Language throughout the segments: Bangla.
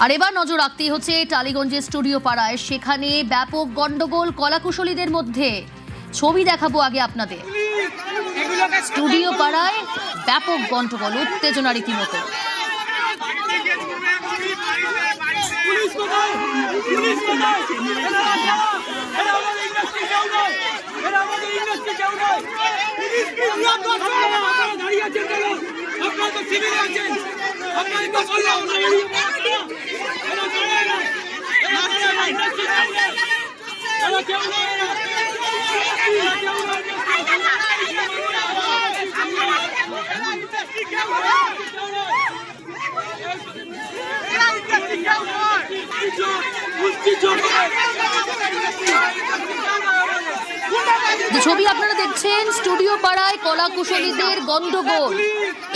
আর এবার নজর রাখতেই হচ্ছে টালিগঞ্জের স্টুডিও পাড়ায়, সেখানে ব্যাপক গন্ডগোল কলাকুশলীদের মধ্যে। ছবি দেখাবো আগে আপনাদের। স্টুডিও পাড়ায় ব্যাপক গন্ডগোল, উত্তেজনা রীতিমতো। ছবি আপনারা দেখছেন, স্টুডিও পাড়ায় কলাকুশলীদের গন্ডগোল,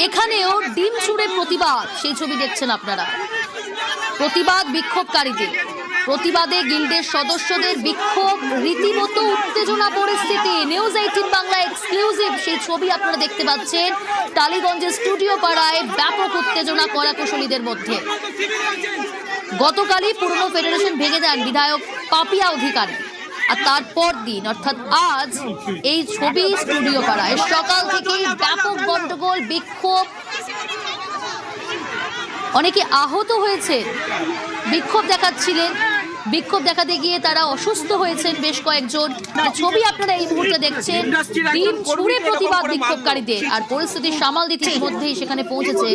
এখানেও ডিম ছুঁড়ে প্রতিবাদ, সেই ছবি দেখছেন আপনারা। প্রতিবাদ বিক্ষোভকারীদের, প্রতিবাদে গিল্ডের সদস্যদের বিক্ষোভ, রীতিমতো উত্তেজনা পরিস্থিতি। নিউজ 18 বাংলা এক্সক্লুসিভ সেই ছবি আপনারা দেখতে পাচ্ছেন। টালিগঞ্জের স্টুডিও পাড়ায় ব্যাপক উত্তেজনা কলাকুশলীদের মধ্যে। গতকালই পুরনো ফেডারেশন ভেঙে দেন বিধায়ক পাপিয়া অধিকারী, আর তারপর দিন অর্থাৎ আজ এই ছবি স্টুডিও পাড়ায়। সকাল থেকেই ব্যাপক গন্ডগোল, বিক্ষোভ, অনেকে আহত হয়েছে, বিক্ষোভ দেখাচ্ছিলেন, বিক্ষোভ দেখাতে গিয়ে তারা অসুস্থ হয়েছেন বেশ কয়েকজন। ছবি আপনারা এই মুহূর্তে দেখছেন, ডিম ছুঁড়ে প্রতিবাদ বিক্ষোভকারীদের। আর পরিস্থিতি সামাল দিতে মধ্যেই সেখানে পৌঁছেছে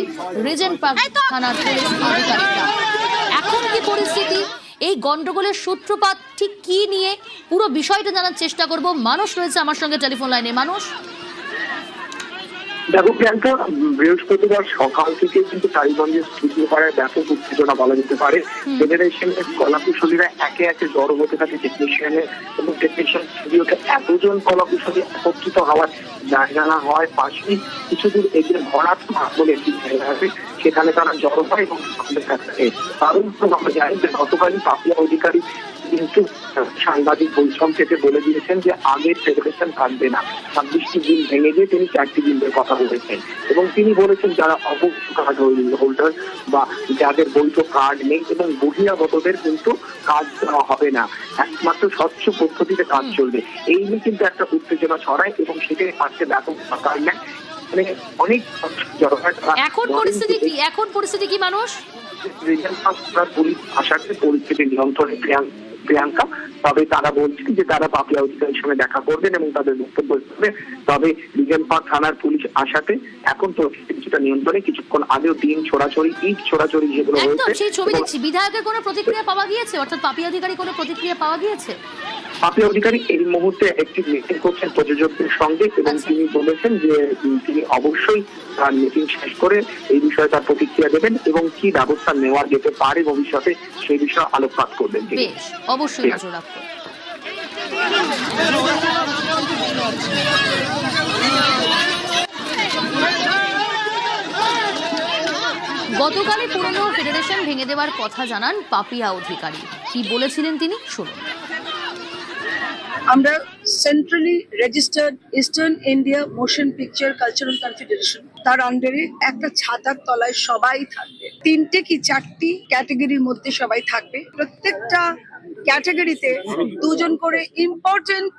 রিজেন্ট পার্ক থানার পুলিশ আধিকারিকরা। এখন কি পরিস্থিতি, এই গন্ডগোলের সূত্রপাত ঠিক কি নিয়ে, পুরো বিষয়টা জানার চেষ্টা করব। মানুষ রয়েছে আমার সঙ্গে টেলিফোন লাইনে। মানুষ, দেখো প্রিয়াঙ্কা, বৃহস্পতিবার সকাল থেকে কিন্তু টালিগঞ্জের স্টুডিও পাড়ায় ব্যাপক উত্তেজনা বলা যেতে পারে। ফেডারেশনের কলাকুশলীরা একে একে জড়ো হতে থাকে টেকনিশিয়ানের, এবং টেকনিশিয়ান স্টুডিওতে এতজন কলাকুশলী একত্রিত হওয়ার জায়গা না হয় পাশে কিছু দূর এগিয়ে ভরাট বলে একটি জায়গা আছে, সেখানে তারা জড়ো হয় এবং কারণ আমরা জানি যে গতকালই পাপিয়া অধিকারী কিন্তু সাংবাদিক বৈষম্য থেকে বলে দিয়েছেন যে আগের ফেডারেশন থাকবে না। 26টি দিন ভেঙে দিয়ে তিনি 4টি দিনের কথা বলেছেন, এবং তিনি বলেছেন যারা অবৈধ কার্ড হোল্ডার বা যাদের বৈধ কার্ড নেই এবং বহিরাগতদের কিন্তু কাজ দেওয়া হবে না, একমাত্র স্বচ্ছ পদ্ধতিতে কাজ চলবে। এই নিয়ে কিন্তু একটা উত্তেজনা ছড়ায় এবং সেটাই আজকে ব্যাপক কারণ অনেক এখন পরিস্থিতি কি মানুষ? পুলিশ আসাতে পরিস্থিতি নিয়ন্ত্রণে প্রিয়াঙ্কা, তবে তারা বলছেন যে তারা পাপিয়া অধিকারীর সঙ্গে দেখা করবেন এবং তাদের বক্তব্য দেবে। তবে রিজেন্ট পার্ক থানার পুলিশ আসাতে এখন তো কিছুটা নিয়ন্ত্রণে। কিছুক্ষণ আগেও দিন ছোড়াছড়ি, ইট ছোড়াছড়ি যেগুলো হয়েছে, সেই ছবি দেখছি। বিধায়কের কোনো প্রতিক্রিয়া পাওয়া গিয়েছে, অর্থাৎ পাপিয়া অধিকারী কোনো প্রতিক্রিয়া পাওয়া গিয়েছে? পাপিয়া অধিকারী এই মুহূর্তে একটি মিটিং করছেন প্রযোজকদের সঙ্গে, এবং তিনি বলেছেন যে তিনি অবশ্যই তার মিটিং শেষ করে এই বিষয়ে তার প্রতিক্রিয়া দেবেন এবং কি ব্যবস্থা নেওয়া যেতে পারে ভবিষ্যতে সেই বিষয়ে আলোকপাত করবেন। বেশ, অবশ্যই নজর রাখবো। গতকালই পুরনো ফেডারেশন ভেঙে দেওয়ার কথা জানান পাপিয়া অধিকারী। কি বলেছিলেন তিনি, শুনুন। আমরা centrally registered eastern India motion picture cultural confederation, তার আন্ডারে একটা ছাতার তলায় সবাই থাকবে। 3টে কি 4টি ক্যাটাগরির মধ্যে সবাই থাকবে। প্রত্যেকটা ক্যাটাগরিতে 2জন করে ইম্পর্টেন্ট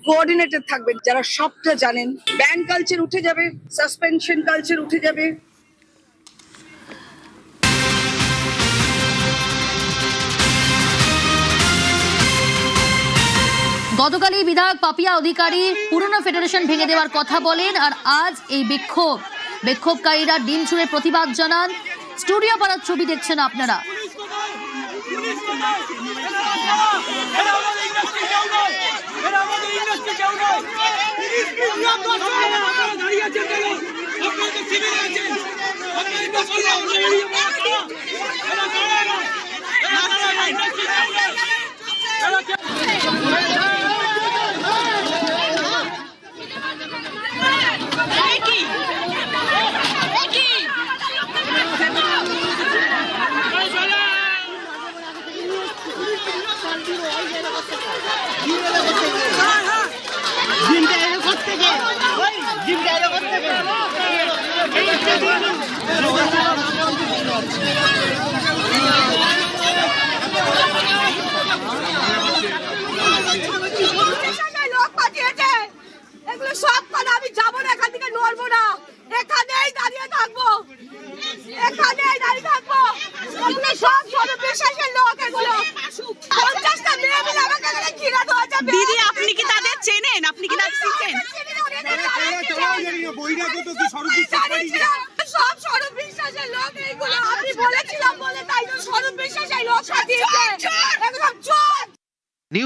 কোঅর্ডিনেটর থাকবেন যারা সবটা জানেন। ব্যান কালচার উঠে যাবে, সাসপেনশন কালচার উঠে যাবে। গতকালই বিধায়ক পাপিয়া অধিকারী পুরনো ফেডারেশন ভেঙে দেওয়ার কথা বলেন, আর আজ এই বিক্ষোভকারীরা ডিম ছুঁড়ে প্রতিবাদ জানান। স্টুডিও পাড়ার ছবি দেখছেন আপনারা। জিম বহিরাগত কি স্বরূপ বিশ্বাস বাড়ি যায়? সব স্বরূপ বিশ্বাসের লোক এইগুলো। আমি বলেছিলাম বলে তাই তো স্বরূপ বিশ্বাস এই লোক সাজিয়েছে।